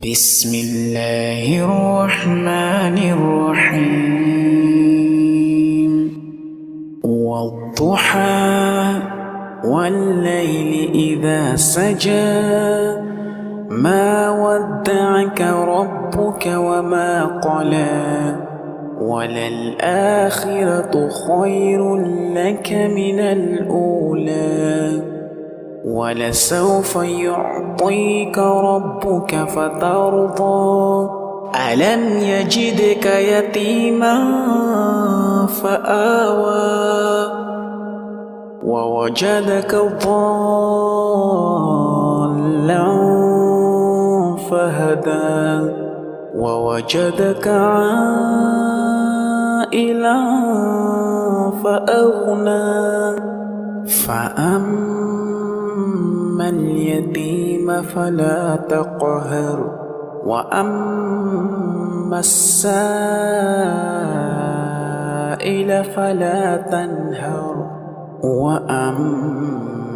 بسم الله الرحمن الرحيم والضحى والليل إذا سجى ما ودعك ربك وما قلى وللآخرة خير لك من الأولى ولسوف يعطيك ربك فترضى ألم يجدك يتيما فآوى ووجدك ضالا فهدى ووجدك عائلا فأغنى فأما اليتيم فلا تقهر وأما السائل فلا تنهر وأما